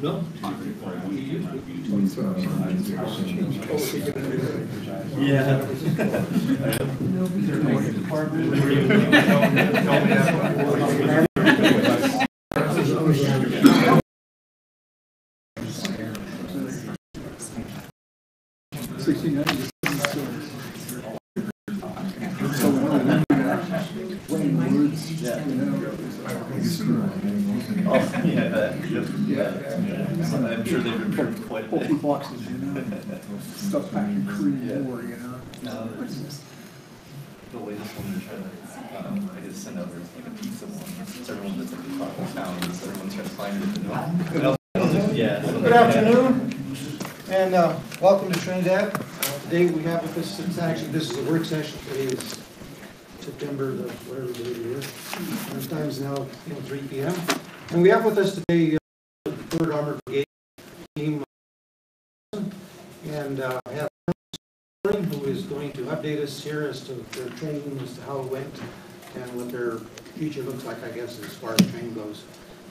No. Yeah. I'm sure they've improved quite a bit. Boxes, stuff back in Korea War, The latest one they're trying to, I just sent over like a pizza one. It's everyone that's like a part of town, so everyone's trying to find it. Yeah. Good afternoon, and welcome to Trinidad. Today we have with us, this is a work session. Today is September the whatever the date it is. And the time's now 3 p.m. And we have with us today the 3rd Armored Brigade team, and I have who is going to update us here as to their training, as to how it went, and what their future looks like, I guess, as far as training goes.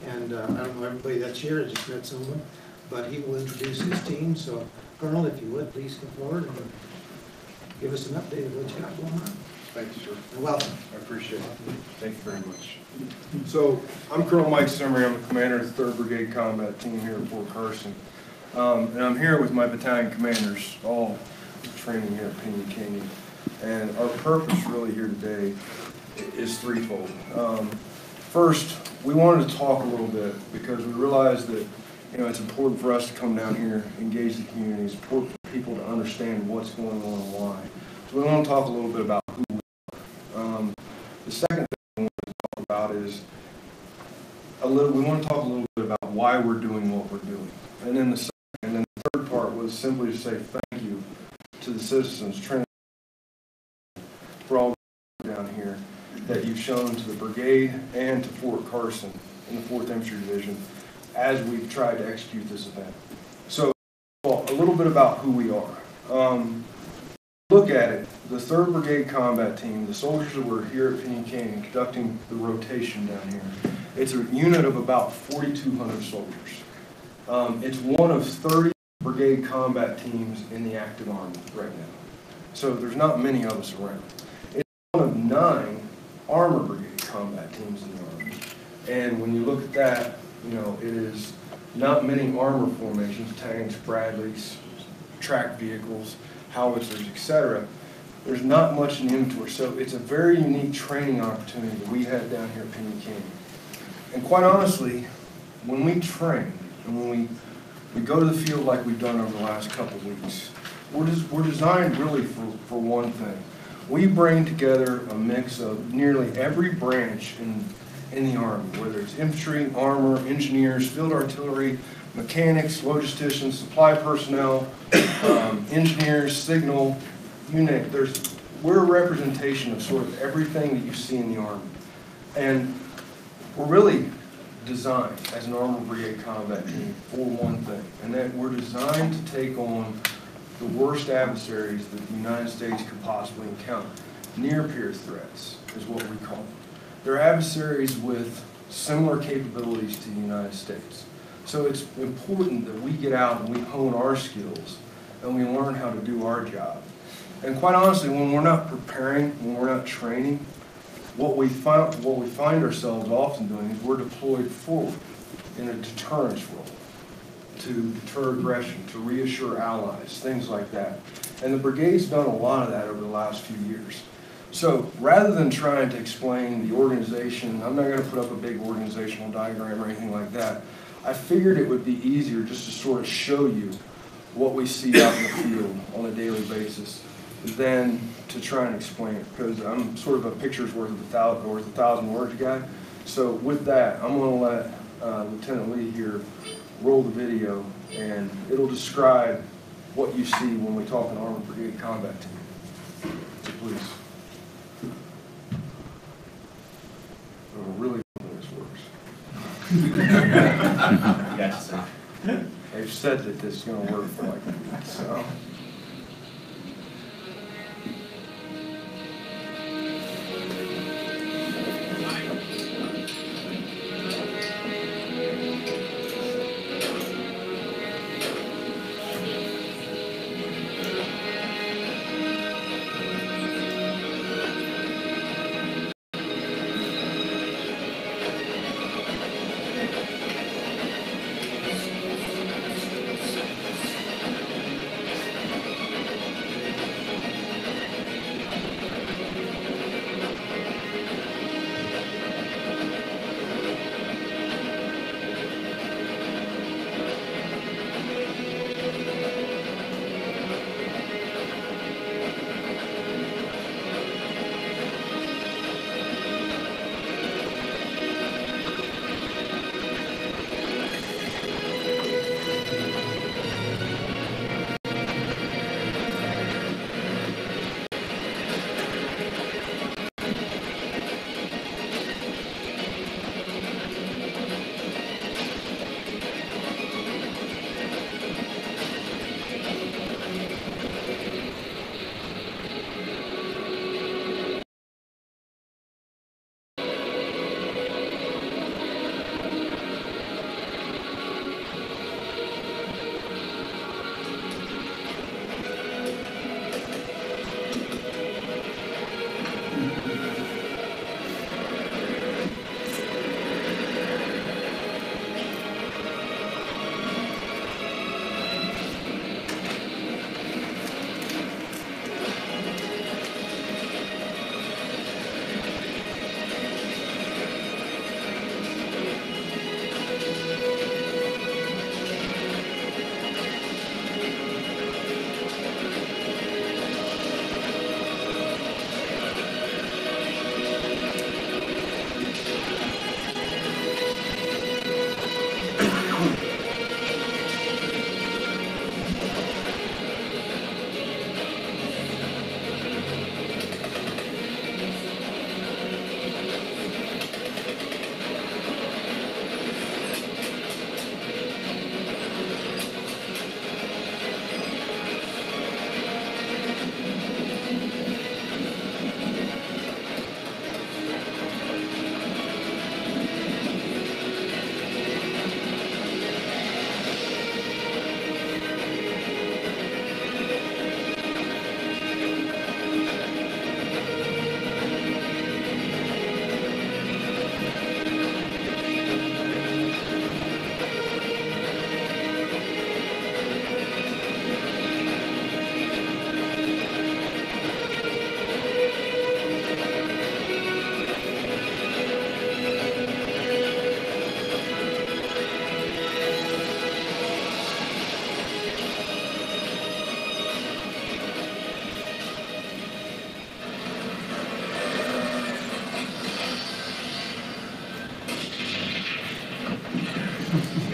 And I don't know everybody that's here, I just met someone, but he will introduce his team. So, Colonel, if you would, please come forward and give us an update of what you got going on. Thank you, sir. And welcome. I appreciate it. Thank you very much. So, I'm Colonel Mike Simmery. I'm the commander of the 3rd Brigade Combat Team here at Fort Carson. And I'm here with my battalion commanders, all training here at Pinyon Canyon. And our purpose really here today is threefold. First, we wanted to talk a little bit because we realized that it's important for us to come down here, engage the community. It's important for people to understand what's going on and why. So we want to talk a little bit about who we are. The second thing we want to talk about is we want to talk a little bit about why we're doing what we're doing. And then the third part was simply to say thank you to the citizens Trinidad for all down here that you've shown to the brigade and to Fort Carson in the 4th Infantry Division as we've tried to execute this event. So, a little bit about who we are. Look at it, the 3rd Brigade Combat Team, the soldiers that were here at Pinyon Canyon conducting the rotation down here, it's a unit of about 4,200 soldiers. It's one of 30 brigade combat teams in the active Army right now. So there's not many of us around. It's one of 9 Armor Brigade combat teams in the Army. And when you look at that, it is not many armor formations, tanks, Bradleys, tracked vehicles, howitzers, etc. There's not much in the inventory. So it's a very unique training opportunity that we had down here at Pinyon Canyon. And quite honestly, when we train and when we go to the field like we've done over the last couple of weeks, we're designed really for one thing. We bring together a mix of nearly every branch in the Army, whether it's infantry, armor, engineers, field artillery, mechanics, logisticians, supply personnel, engineers, signal, you name it. We're a representation of sort of everything that you see in the Army. And we're really designed as an Armored Brigade combat team for one thing, and that we're designed to take on the worst adversaries that the United States could possibly encounter. Near-peer threats is what we call them. They're adversaries with similar capabilities to the United States. So it's important that we get out and we hone our skills and we learn how to do our job. And quite honestly, when we're not preparing, when we're not training, what we find ourselves often doing is we're deployed forward in a deterrence role to deter aggression, to reassure allies, things like that. And the brigade's done a lot of that over the last few years. So rather than trying to explain the organization, I'm not going to put up a big organizational diagram or anything like that. I figured it would be easier just to sort of show you what we see out in the field on a daily basis than to try and explain it, because I'm sort of a picture's worth of 1,000 words guy. So with that, I'm going to let Lieutenant Lee here roll the video, and it'll describe what you see when we talk an Armored Brigade combat team. So please. I really don't know this works. Yes, sir. They've said that this is going to work for like a week, so.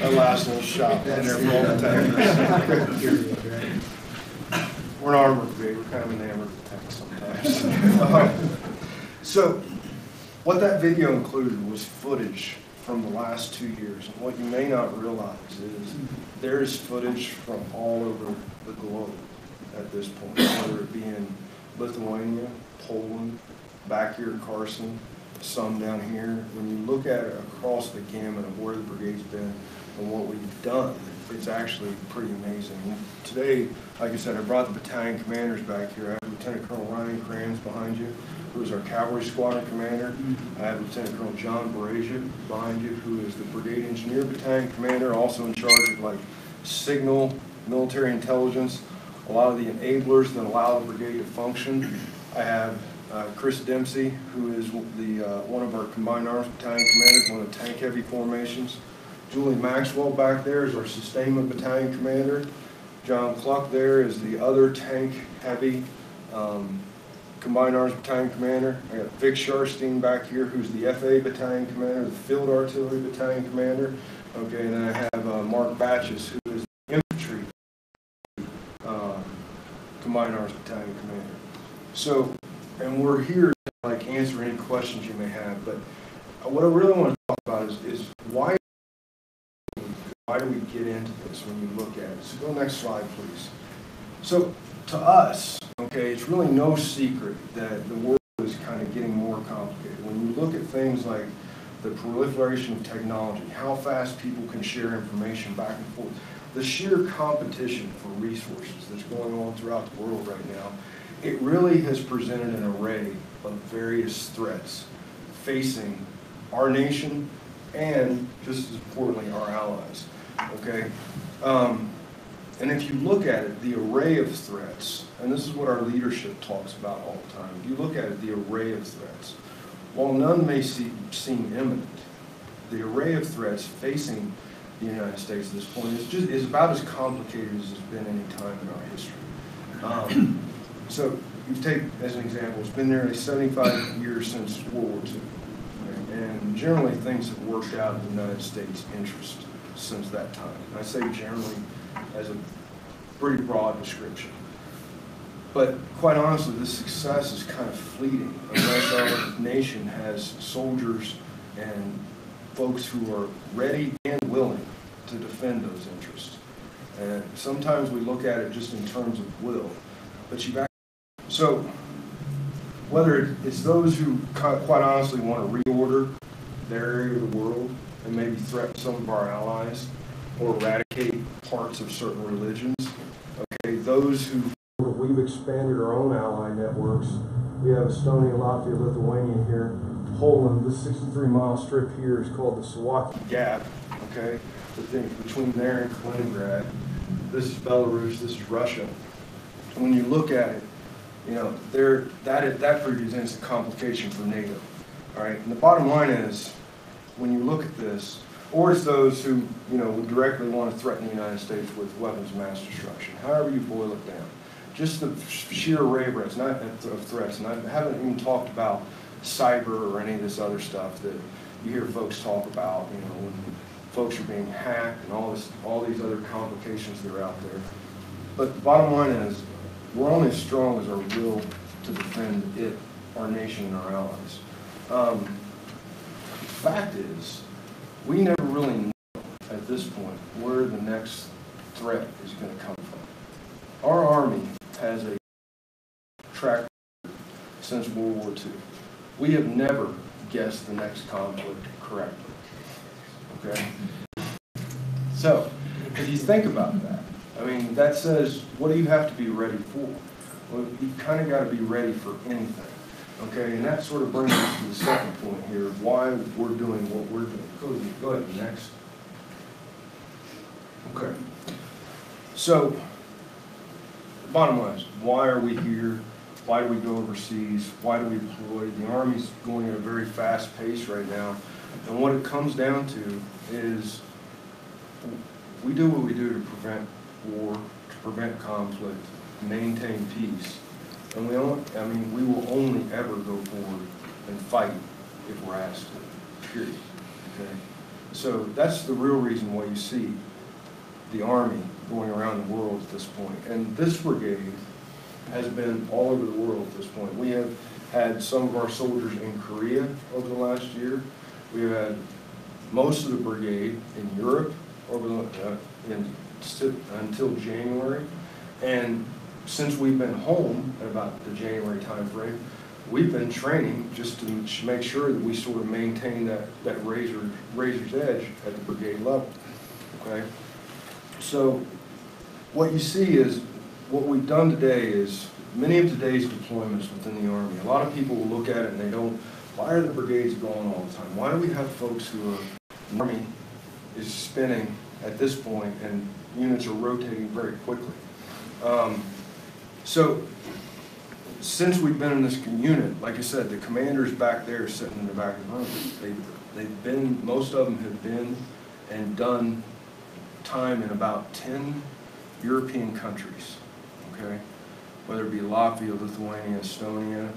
That last little shot in there for all the tankers. We're an armor brigade. We're kind of enamored with tanks sometimes. So what that video included was footage from the last 2 years. And what you may not realize is there is footage from all over the globe at this point, whether it be in Lithuania, Poland, back here at Carson, some down here. When you look at it across the gamut of where the brigade's been and what we've done, it's actually pretty amazing. And today, like I said, I brought the battalion commanders back here. I have Lieutenant Colonel Ryan Krams behind you, who is our cavalry squadron commander. I have Lieutenant Colonel John Barasia behind you, who is the brigade engineer battalion commander, also in charge of like signal, military intelligence, a lot of the enablers that allow the brigade to function. I have Chris Dempsey, who is one of our combined arms battalion commanders, one of the tank heavy formations. Julie Maxwell back there is our sustainment battalion commander. John Cluck there is the other tank heavy combined arms battalion commander. I got Vic Sharstein back here, who's the FA battalion commander, the field artillery battalion commander. Okay, and then I have Mark Batches, who is the infantry combined arms battalion commander. So, and we're here to like answer any questions you may have, but what I really want to talk about is why do we get into this when you look at it? So go next slide, please. So to us, okay, it's really no secret that the world is kind of getting more complicated. When you look at things like the proliferation of technology, how fast people can share information back and forth, the sheer competition for resources that's going on throughout the world right now, it really has presented an array of various threats facing our nation and, just as importantly, our allies. Okay? And if you look at it, the array of threats, and this is what our leadership talks about all the time, if you look at it, the array of threats, while none may seem imminent, the array of threats facing the United States at this point is about as complicated as it's been any time in our history. So you take, as an example, it's been nearly 75 years since World War II. Okay? And generally things have worked out in the United States' interest since that time. And I say generally as a pretty broad description. But quite honestly, this success is kind of fleeting unless our nation has soldiers and folks who are ready and willing to defend those interests. And sometimes we look at it just in terms of will. But you've actually, so whether it's those who quite honestly want to reorder their area of the world and maybe threaten some of our allies or eradicate parts of certain religions, okay, those who we've expanded our own ally networks. We have Estonia, Latvia, Lithuania here. Poland, this 63-mile strip here is called the Suwalki Gap, okay, the thing between there and Kaliningrad. This is Belarus, this is Russia. When you look at it, you know, that presents a complication for NATO, all right? And the bottom line is, when you look at this, or it's those who, you know, would directly want to threaten the United States with weapons of mass destruction, however you boil it down. Just the sheer array of threats, and I haven't even talked about cyber or any of this other stuff that you hear folks talk about, you know, when folks are being hacked and all these other complications that are out there. But the bottom line is, we're only as strong as our will to defend it, our nation, and our allies. The fact is, we never really know at this point where the next threat is going to come from. Our Army has a track record since World War II. We have never guessed the next conflict correctly. Okay? So, if you think about that, I mean, that says, what do you have to be ready for? Well, you kind of got to be ready for anything. Okay, and that sort of brings us to the second point here, why we're doing what we're doing. Go ahead, next. Okay. So, the bottom line is, why are we here? Why do we go overseas? Why do we deploy? The Army's going at a very fast pace right now. And what it comes down to is we do what we do to prevent war, to prevent conflict, maintain peace. And we will only ever go forward and fight if we're asked to, period. Okay? So that's the real reason why you see the Army going around the world at this point. And this brigade has been all over the world at this point. We have had some of our soldiers in Korea over the last year. We have had most of the brigade in Europe over until January. And since we've been home at about the January timeframe, we've been training just to make sure that we sort of maintain that razor's edge at the brigade level. Okay? So what you see is, what we've done today is, many of today's deployments within the Army, a lot of people will look at it and they don't, why are the brigades going all the time? Why do we have folks who are, the Army is spinning at this point and units are rotating very quickly? So since we've been in this unit, like I said, the commanders back there sitting in the back of the room, they've been, most of them have been and done time in about 10 European countries, okay? Whether it be Latvia, Lithuania, Estonia,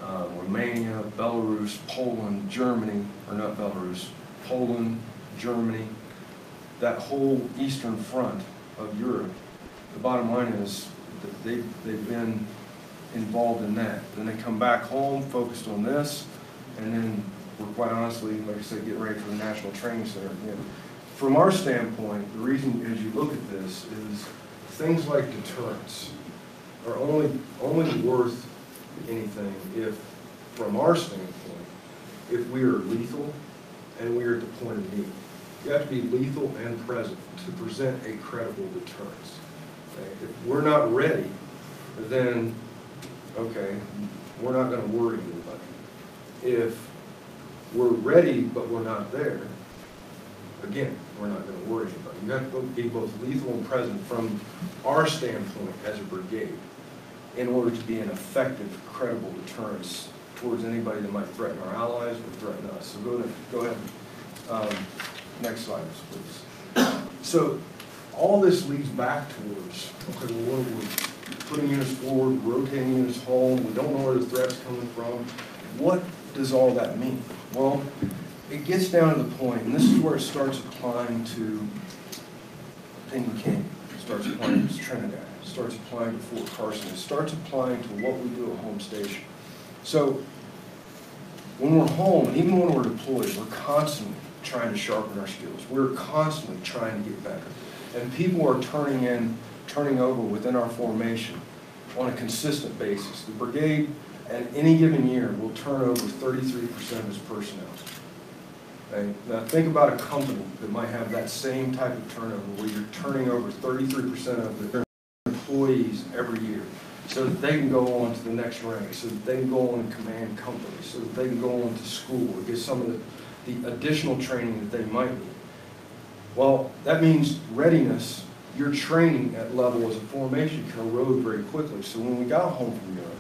Romania, Belarus, Poland, Germany, or not Belarus, Poland, Germany, that whole eastern front of Europe. The bottom line is that they've been involved in that. Then they come back home, focused on this, and then we're quite honestly, like I said, getting ready for the National Training Center again. From our standpoint, the reason as you look at this is things like deterrence are only worth anything if, from our standpoint, if we are lethal and we are at the point of need. You have to be lethal and present to present a credible deterrence. Okay? If we're not ready, then, okay, we're not going to worry anybody. If we're ready but we're not there, again, we're not going to worry anybody. You have to be both lethal and present from our standpoint as a brigade in order to be an effective, credible deterrence towards anybody that might threaten our allies or threaten us. So go ahead. Next slide, please. So all this leads back towards, okay, well, we're putting units forward, rotating units home, we don't know where the threat's coming from. What does all that mean? Well, it gets down to the point, and this is where it starts applying to Pinyon Canyon, it starts applying to Trinidad, it starts applying to Fort Carson, it starts applying to what we do at home station. So when we're home, and even when we're deployed, we're constantly trying to sharpen our skills. We're constantly trying to get better. And people are turning over within our formation on a consistent basis. The brigade, at any given year, will turn over 33% of its personnel. Okay? Now think about a company that might have that same type of turnover, where you're turning over 33% of their employees every year, so that they can go on to the next rank, so that they can go on and command companies, so that they can go on to school or get some of the additional training that they might need. Well, that means readiness. Your training at level as a formation can erode very quickly. So when we got home from Europe,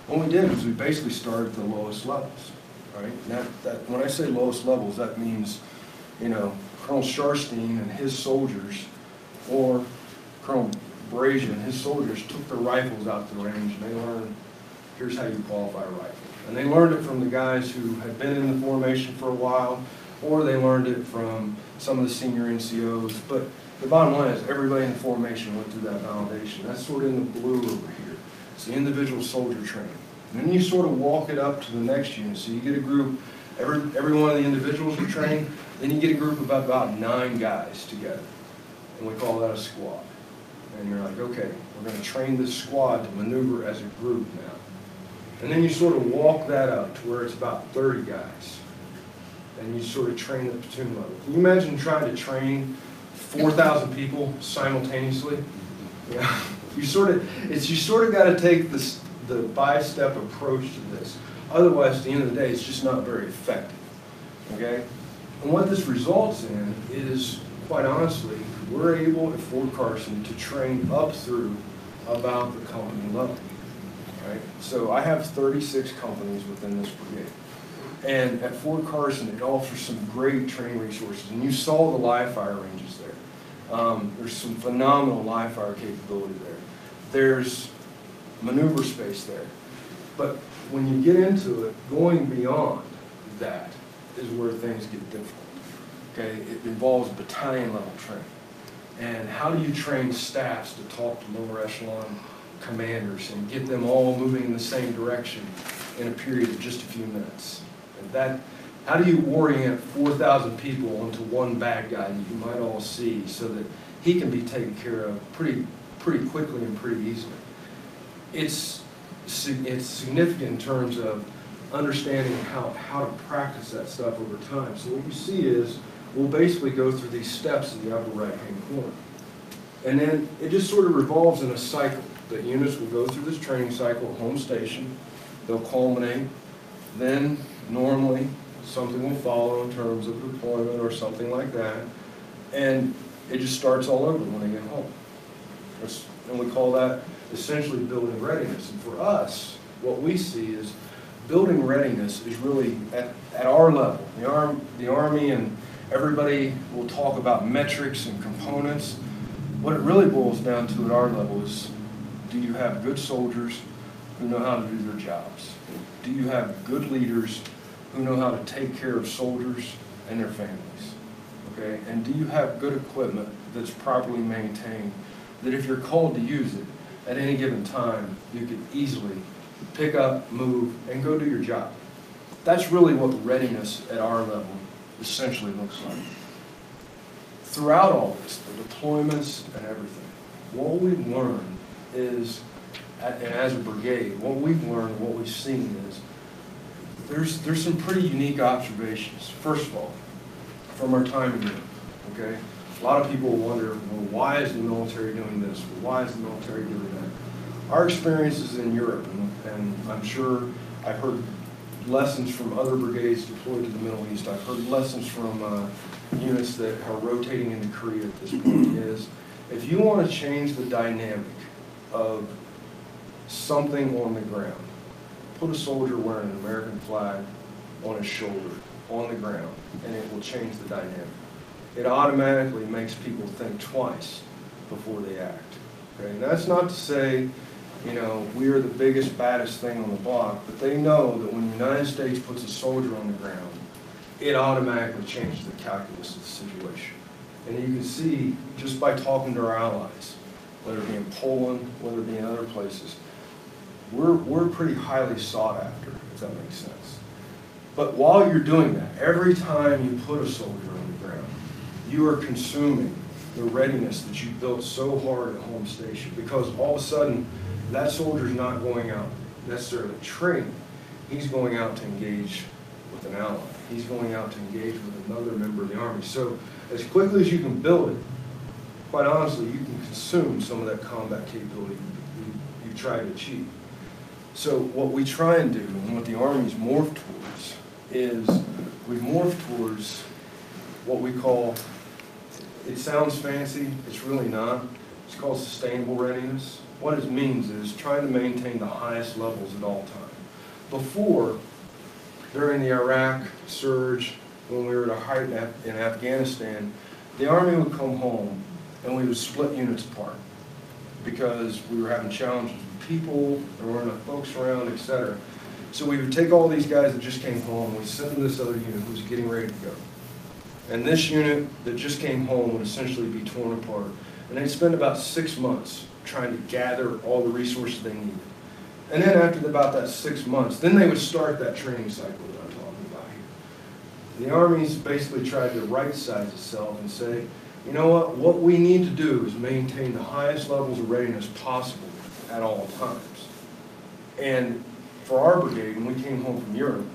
what we did was we basically started at the lowest levels, right? And when I say lowest levels, that means, you know, Colonel Sharstein and his soldiers, or Colonel Brazier and his soldiers took their rifles out to the range and they learned, here's how you qualify a rifle. And they learned it from the guys who had been in the formation for a while, or they learned it from some of the senior NCOs. But the bottom line is everybody in the formation went through that validation. That's sort of in the blue over here. It's the individual soldier training. And then you sort of walk it up to the next unit. So you get a group, every one of the individuals are trained, then you get a group of about 9 guys together. And we call that a squad. And you're like, okay, we're going to train this squad to maneuver as a group now. And then you sort of walk that up to where it's about 30 guys. And you sort of train at the platoon level. Can you imagine trying to train 4,000 people simultaneously? Yeah. You sort of got to take the 5-step approach to this. Otherwise, at the end of the day, it's just not very effective. Okay? And what this results in is, quite honestly, we're able at Fort Carson to train up through about the company level. Right? So I have 36 companies within this brigade. And at Fort Carson, it offers some great training resources. And you saw the live fire ranges there. There's some phenomenal live fire capability there. There's maneuver space there. But when you get into it, going beyond that is where things get difficult. Okay, it involves battalion level training. And how do you train staffs to talk to lower echelon commanders and get them all moving in the same direction in a period of just a few minutes? And how do you orient 4,000 people into one bad guy that you might all see so that he can be taken care of pretty quickly and pretty easily? It's significant in terms of understanding how to practice that stuff over time. So what you see is we'll basically go through these steps in the upper right-hand corner. And then it just sort of revolves in a cycle. The units will go through this training cycle at home station. They'll culminate. Then normally something will follow in terms of deployment or something like that. And it just starts all over when they get home. And we call that essentially building readiness. And for us, what we see is building readiness is really at our level. The Army and everybody will talk about metrics and components. What it really boils down to at our level is, do you have good soldiers who know how to do their jobs? Do you have good leaders who know how to take care of soldiers and their families? Okay? And do you have good equipment that's properly maintained, that if you're called to use it at any given time, you could easily pick up, move, and go do your job? That's really what readiness at our level essentially looks like. Throughout all this, the deployments and everything, what we've learned is, and as a brigade, what we've learned, what we've seen is, there's some pretty unique observations. First of all, from our time in Europe, okay? A lot of people wonder, well, why is the military doing this? Why is the military doing that? Our experiences in Europe, and I'm sure I've heard lessons from other brigades deployed to the Middle East. I've heard lessons from units that are rotating into Korea at this point, is if you want to change the dynamic of something on the ground, put a soldier wearing an American flag on his shoulder, on the ground, and it will change the dynamic. It automatically makes people think twice before they act. Okay? And that's not to say, you know, we are the biggest, baddest thing on the block, but they know that when the United States puts a soldier on the ground, it automatically changes the calculus of the situation. And you can see, just by talking to our allies, whether it be in Poland, whether it be in other places, we're pretty highly sought after, if that makes sense. But while you're doing that, every time you put a soldier on the ground, you are consuming the readiness that you built so hard at home station, because all of a sudden, that soldier's not going out necessarily training. He's going out to engage with an ally. He's going out to engage with another member of the Army. So as quickly as you can build it, quite honestly, you can consume some of that combat capability you try to achieve. So what we try and do, and what the Army's morphed towards, is we morph towards what we call, it sounds fancy, it's really not, it's called sustainable readiness. What it means is trying to maintain the highest levels at all times. Before, during the Iraq surge, when we were at a height in Afghanistan, the Army would come home and we would split units apart because we were having challenges with people, there weren't enough folks around, etc. So we would take all these guys that just came home, we'd send them to this other unit who was getting ready to go. And this unit that just came home would essentially be torn apart. And they'd spend about 6 months trying to gather all the resources they needed. And then after about that 6 months, then they would start that training cycle that I'm talking about here. The Army's basically tried to right-size itself and say, you know what we need to do is maintain the highest levels of readiness possible at all times. And for our brigade, when we came home from Europe,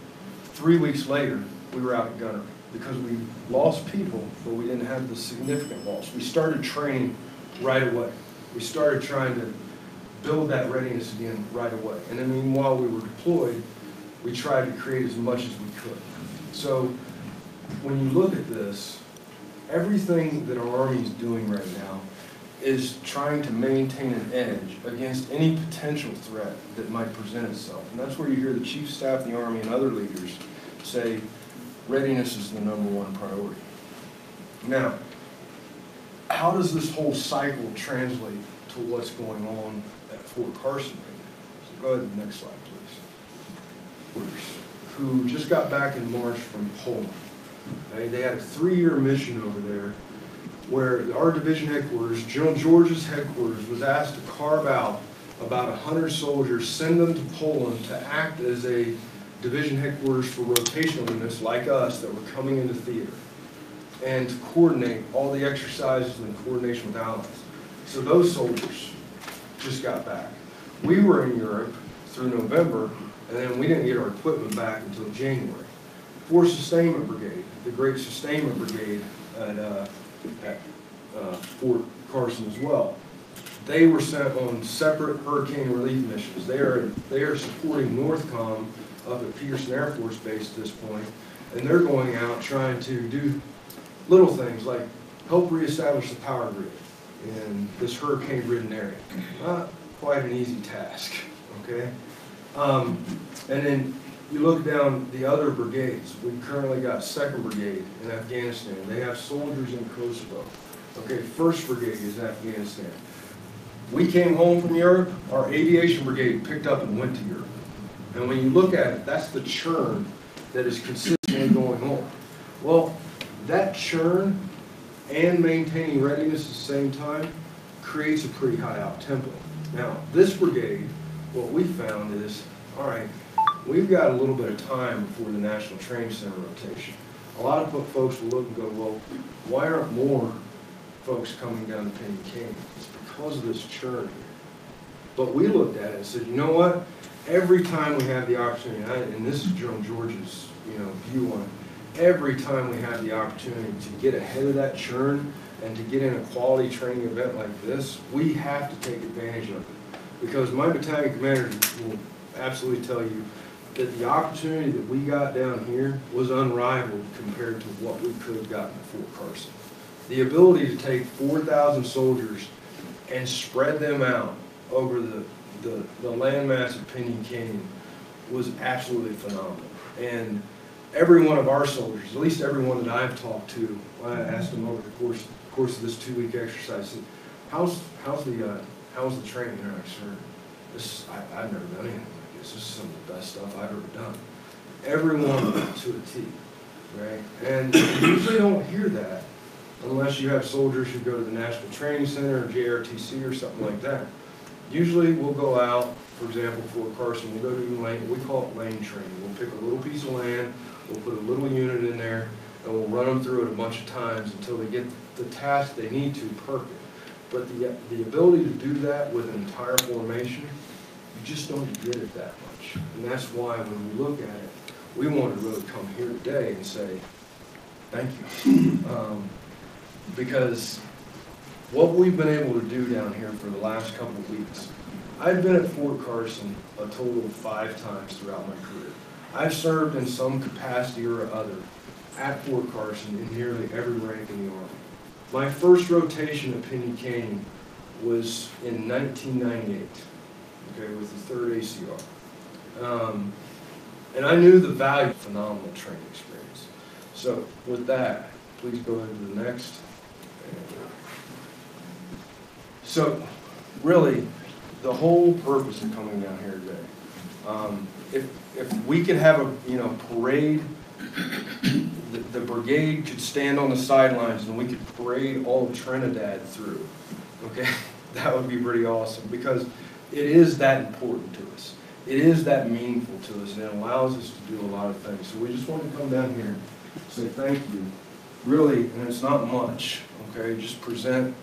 3 weeks later, we were out at gunnery because we lost people, but we didn't have the significant loss. We started training right away. We started trying to build that readiness again right away. And then meanwhile we were deployed, we tried to create as much as we could. So when you look at this, everything that our Army is doing right now is trying to maintain an edge against any potential threat that might present itself. And that's where you hear the Chief of Staff of the Army and other leaders say, readiness is the #1 priority. Now, how does this whole cycle translate to what's going on at Fort Carson right now? So go ahead to the next slide, please. Who just got back in March from Poland. Okay? They had a 3-year mission over there where our division headquarters, General George's headquarters, was asked to carve out about 100 soldiers, send them to Poland to act as a division headquarters for rotational units like us that were coming into theater, and to coordinate all the exercises and coordination with allies. So those soldiers just got back. We were in Europe through November, and then we didn't get our equipment back until January. 4th Sustainment Brigade, the Great Sustainment Brigade at Fort Carson as well. They were sent on separate hurricane relief missions. They are supporting NORTHCOM up at Peterson Air Force Base at this point, and they're going out trying to do little things like help reestablish the power grid in this hurricane-ridden area. Not quite an easy task, okay? And then you look down the other brigades. We've currently got 2nd Brigade in Afghanistan. They have soldiers in Kosovo. Okay, 1st Brigade is Afghanistan. We came home from Europe, our aviation brigade picked up and went to Europe. And when you look at it, that's the churn that is consistently going on. Well, that churn and maintaining readiness at the same time creates a pretty high out tempo. Now, this brigade, what we found is, all right, we've got a little bit of time before the National Training Center rotation. A lot of folks will look and go, well, why aren't more folks coming down to Penny Canyon? It's because of this churn here. But we looked at it and said, you know what? Every time we have the opportunity, and this is General George's view on it, every time we have the opportunity to get ahead of that churn and to get in a quality training event like this, we have to take advantage of it. Because my battalion commander will absolutely tell you that the opportunity that we got down here was unrivaled compared to what we could have gotten at Fort Carson. The ability to take 4,000 soldiers and spread them out over the landmass of Pinyon Canyon was absolutely phenomenal. And every one of our soldiers, at least every one that I've talked to, I asked them over the course of this 2-week exercise, said, how's the training there? I said, I've never done anything like this. This is some of the best stuff I've ever done. Everyone to a T, right? And you usually don't hear that unless you have soldiers who go to the National Training Center or JRTC or something like that. Usually we'll go out, for example, Fort Carson, we'll go to lane, we call it lane training. We'll pick a little piece of land, we'll put a little unit in there, and we'll run them through it a bunch of times until they get the task they need to perfect. But the ability to do that with an entire formation, you just don't get it that much. And that's why when we look at it, we want to really come here today and say, thank you. Because what we've been able to do down here for the last couple of weeks, I've been at Fort Carson a total of 5 times throughout my career. I've served in some capacity or other at Fort Carson in nearly every rank in the Army. My first rotation at Pinyon Canyon was in 1998, okay, with the 3rd ACR. And I knew the value of phenomenal training experience. So with that, please go ahead to the next. So really, the whole purpose of coming down here today, if we could have a parade, the brigade could stand on the sidelines and we could parade all of Trinidad through, okay? That would be pretty awesome because it is that important to us. It is that meaningful to us and it allows us to do a lot of things. So we just want to come down here and say thank you. Really, and it's not much, okay? Just present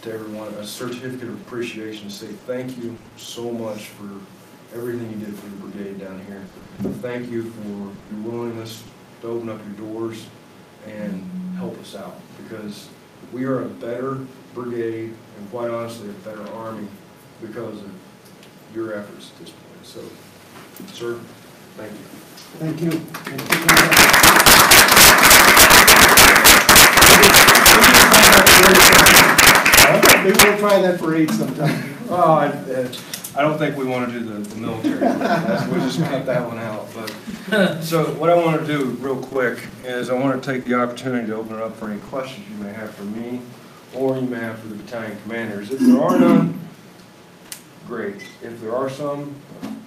to everyone a certificate of appreciation and say thank you so much for everything you did for the brigade down here. Thank you for your willingness to open up your doors and help us out because we are a better brigade and quite honestly a better Army because of your efforts at this point. So, sir, thank you. Thank you. Maybe we'll try that parade sometime. Oh, I don't think we want to do the military. We'll just cut that one out. But so what I want to do real quick is I want to take the opportunity to open it up for any questions you may have for me or you may have for the battalion commanders. If there are none, great. If there are some,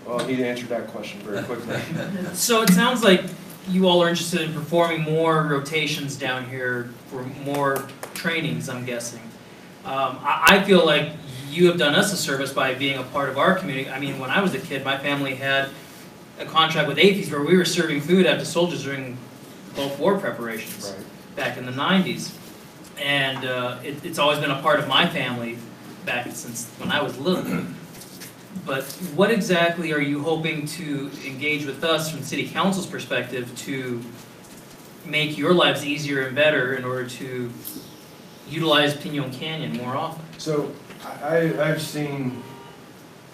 well, he answered that question very quickly. So it sounds like you all are interested in performing more rotations down here for more trainings, I'm guessing. I feel like you have done us a service by being a part of our community. I mean, when I was a kid, my family had a contract with AAFES where we were serving food out to soldiers during Gulf War preparations back in the 90s. And it's always been a part of my family back since when I was little. But what exactly are you hoping to engage with us from City Council's perspective to make your lives easier and better in order to utilize Pinon Canyon more often? So I've seen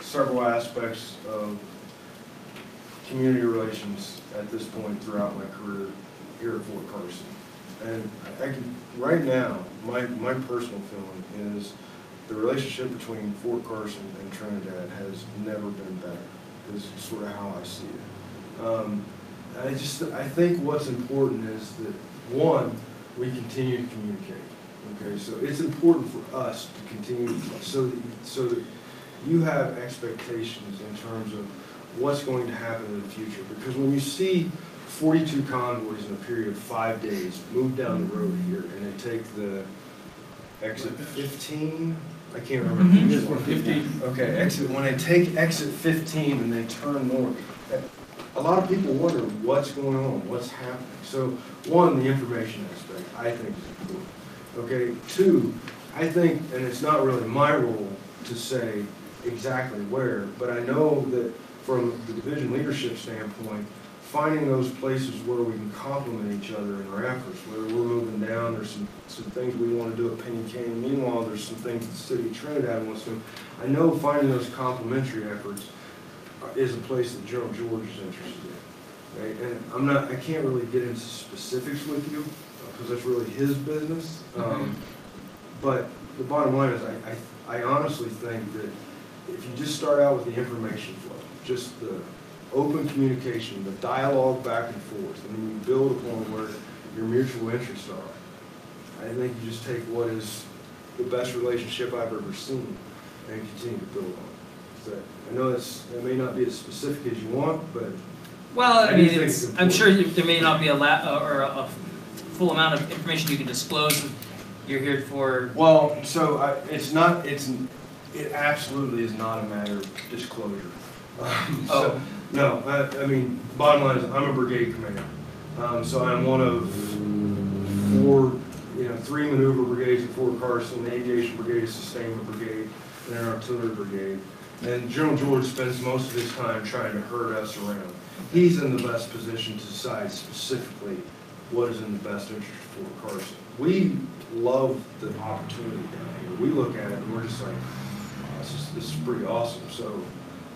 several aspects of community relations at this point throughout my career here at Fort Carson. And right now, my personal feeling is the relationship between Fort Carson and Trinidad has never been better, is sort of how I see it. I think what's important is that, one, we continue to communicate. Okay, so it's important for us to continue so that you have expectations in terms of what's going to happen in the future. Because when you see 42 convoys in a period of 5 days move down the road here, and they take the exit 15, I can't remember. 15. Okay, when they take exit 15 and they turn north, a lot of people wonder what's going on, what's happening. So, one, the information aspect, I think is important. Okay, two, I think, and it's not really my role to say exactly where, but I know that from the division leadership standpoint, finding those places where we can complement each other in our efforts, whether we're moving down, there's some things we want to do at Pinon Canyon, meanwhile there's some things the city of Trinidad wants to do. I know finding those complementary efforts is a place that General George is interested in, right? And I can't really get into specifics with you, because that's really his business. But the bottom line is I honestly think that if you just start out with the information flow, just the open communication, the dialogue back and forth, and then you build upon where your mutual interests are, I think you just take what is the best relationship I've ever seen and continue to build on it. So I know it may not be as specific as you want, but well, I mean, I'm sure there may not be a full amount of information you can disclose. You're here for. Well, so it absolutely is not a matter of disclosure. So, no, I mean, bottom line is I'm a brigade commander. So I'm one of 3 maneuver brigades at Fort Carson, the aviation brigade, sustainment brigade, and an artillery brigade. And General George spends most of his time trying to herd us around. He's in the best position to decide specifically what is in the best interest of Fort Carson. We love the opportunity down here. We look at it and we're just like, oh, this is pretty awesome. So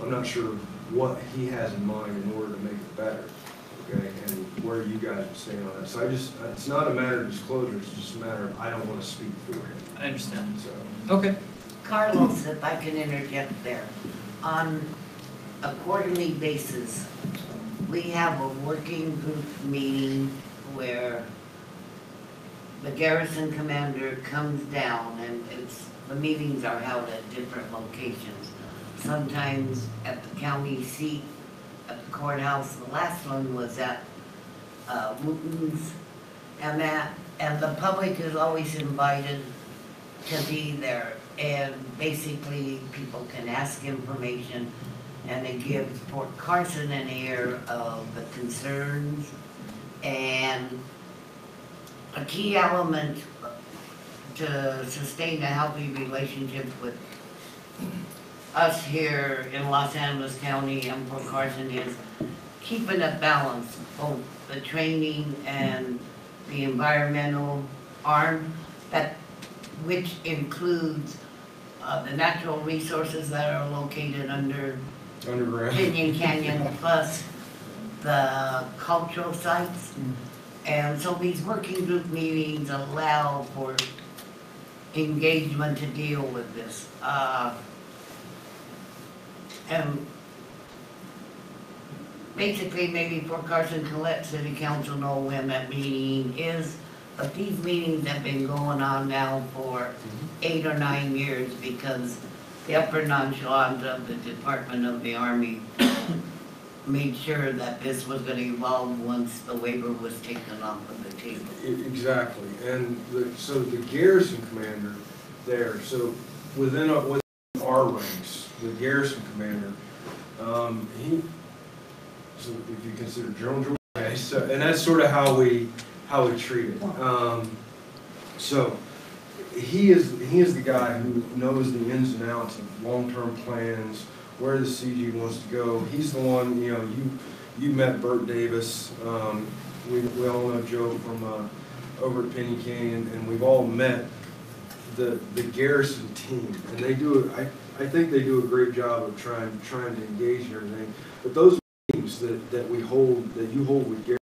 I'm not sure what he has in mind in order to make it better, okay, and where you guys would stand on that. So it's not a matter of disclosure, it's just a matter of I don't want to speak for him. I understand. So. Okay. Carlos, if I can interject there, on a quarterly basis, we have a working group meeting where the garrison commander comes down, and the meetings are held at different locations. Sometimes at the county seat, at the courthouse. The last one was at Wooten's, and the public is always invited to be there. And basically, people can ask information, and it gives Fort Carson an air of the concerns. And a key element to sustain a healthy relationship with us here in Los Angeles County and Fort Carson is keeping a balance, both the training and the environmental arm, which includes the natural resources that are located underground Pinon Canyon, plus the cultural sites. And so these working group meetings allow for engagement to deal with this. And basically, maybe Fort Carson can let City Council know when that meeting is. But these meetings have been going on now for 8 or 9 years because the upper echelons of the Department of the Army made sure that this was gonna evolve once the waiver was taken off of the table. Exactly, and so the garrison commander there, so within our ranks, the garrison commander, so if you consider General George, okay, so, and that's sort of how we treat it. So he is the guy who knows the ins and outs of long-term plans, where the CG wants to go. He's the one, you know, you met Bert Davis. We all know Joe from over at Penny Canyon, and we've all met the Garrison team, and they do. I think they do a great job of trying to engage and everything. But those meetings that we hold, that you hold with Garrison,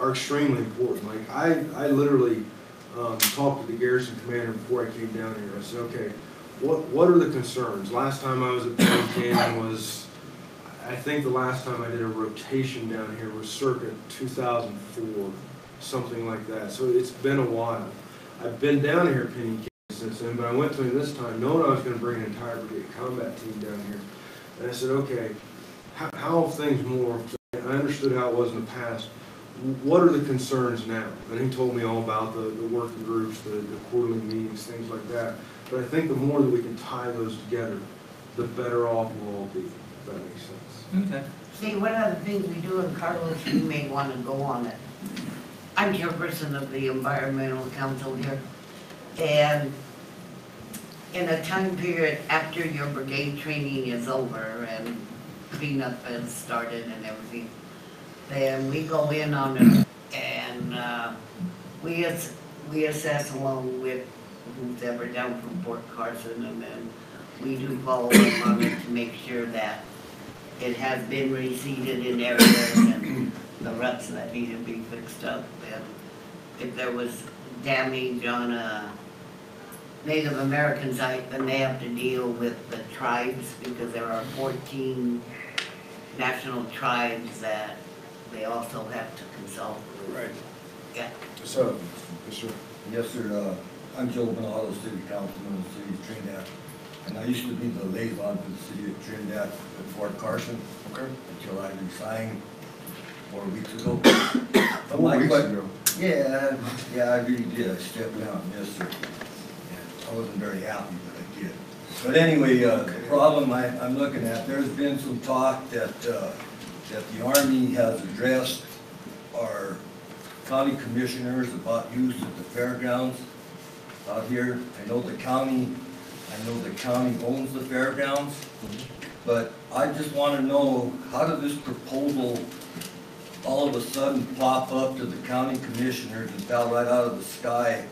are extremely important. Like I literally talked to the Garrison commander before I came down here. I said, okay, what are the concerns? Last time I was at Penny Canyon was, I think the last time I did a rotation down here was circa 2004, something like that. So it's been a while. I've been down here at Penny Canyon since then, but I went to him this time knowing I was going to bring an entire brigade combat team down here. And I said, okay, how have things morphed? I understood how it was in the past. What are the concerns now? And he told me all about the working groups, the quarterly meetings, things like that. But I think the more that we can tie those together, the better off we'll all be, if that makes sense. Okay. See, one of the things we do, and Carlos, you may want to go on it. I'm chairperson of the Environmental Council here, and in a time period after your brigade training is over and cleanup has started and everything, then we go in on it and we assess along with who's ever down from Fort Carson, and then we do follow up on it to make sure that it has been reseeded in areas and the ruts that need to be fixed up. And if there was damage on a Native American site, then they have to deal with the tribes, because there are 14 national tribes that they also have to consult with. Right. Yeah. So, yes, sir. Yes, sir. I'm Joe Benado, City Councilman of the City of Trinidad. And I used to be the liaison to the City of Trinidad at Fort Carson. Okay. Until I resigned 4 weeks ago. 4 weeks ago? Yeah, I really did. I stepped down and missed her. And I wasn't very happy, but I did. But anyway, the problem I'm looking at, there's been some talk that the Army has addressed our county commissioners about use of the fairgrounds out here. I know the county owns the fairgrounds, but I just want to know, how did this proposal all of a sudden pop up to the county commissioners and fell right out of the sky?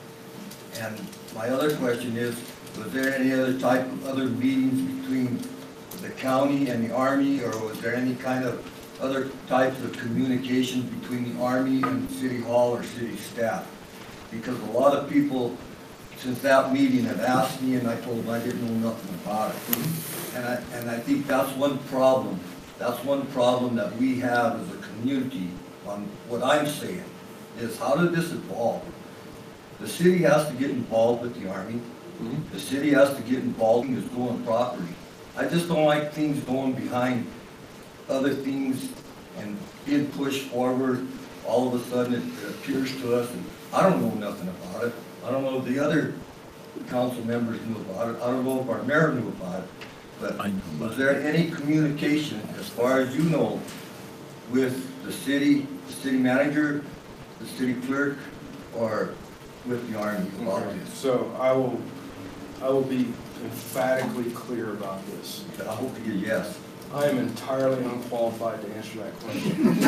And my other question is, was there any other type of other meetings between the county and the Army, or was there any kind of other types of communication between the Army and City Hall or city staff? Because a lot of people since that meeting have asked me, and I told them I didn't know nothing about it. And I think that's one problem. That's one problem that we have as a community on what I'm saying, is how did this evolve? The city has to get involved with the Army. The city has to get involved in this going property. I just don't like things going behind other things and being pushed forward. All of a sudden it appears to us, and I don't know nothing about it. I don't know if the other council members knew about it. I don't know if our mayor knew about it. But was there any communication, as far as you know, with the city manager, the city clerk, or with the Army about this? So I will be emphatically clear about this. I hope you get yes. I am entirely unqualified to answer that question.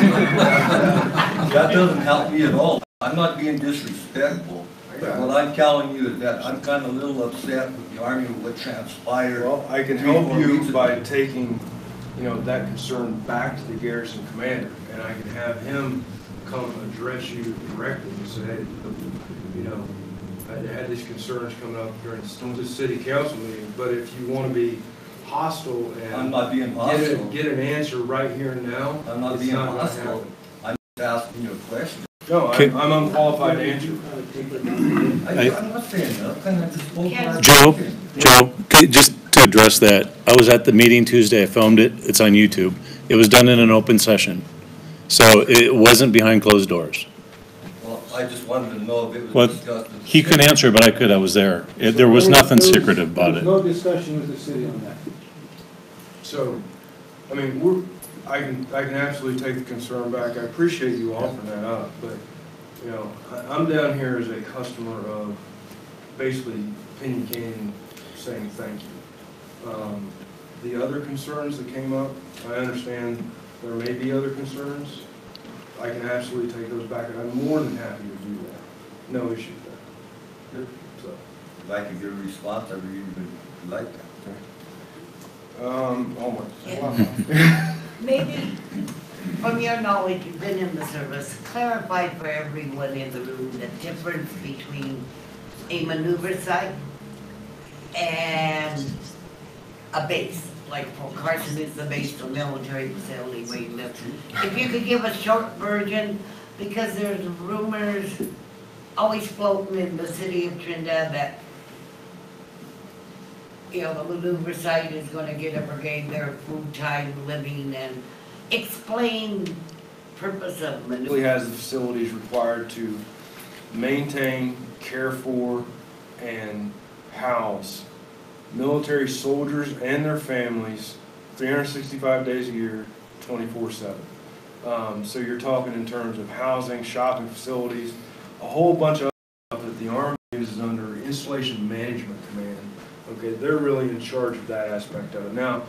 That doesn't help me at all. I'm not being disrespectful. But what I'm telling you is that I'm kind of a little upset with the Army with what transpired. Well, I can help you by taking, that concern back to the garrison commander, and I can have him come address you directly and say, hey, I had these concerns coming up during the city council meeting, but if you want to be hostile and I'm not being hostile. Get an answer right here and now, I'm not being hostile. I'm just asking you a question. No, I'm unqualified to answer. I'm not saying nothing. I just spoke my Joe, opinion. Joe, just to address that, I was at the meeting Tuesday. I filmed it. It's on YouTube. It was done in an open session. So it wasn't behind closed doors. Well, I just wanted to know if it Well, was discussed. at the he couldn't city. answer, but I could, I was there. There was nothing secretive about There it. was no discussion with the city on that. So, I mean, I can absolutely take the concern back. I appreciate you offering that up, but, you know, I'm down here as a customer of basically Pinyon Canyon saying thank you. The other concerns that came up, I understand there may be other concerns. I can absolutely take those back, and I'm more than happy to do that. No issue there. So, If I could get a response, I really would like that. almost. Maybe, from your knowledge, you've been in the service, clarify for everyone in the room the difference between a maneuver site and a base, like Fort Carson is the base, the military facility where you live. If you could give a short version, because there's rumors always floating in the city of Trinidad that, you know, the maneuver site is gonna get a brigade there, food time, living, and explain purpose of maneuver. Really has the facilities required to maintain, care for, and house military soldiers and their families 365 days a year, 24/7. So you're talking in terms of housing, shopping facilities, a whole bunch of stuff that the Army uses under Installation Management Command. Okay, they're really in charge of that aspect of it. Now,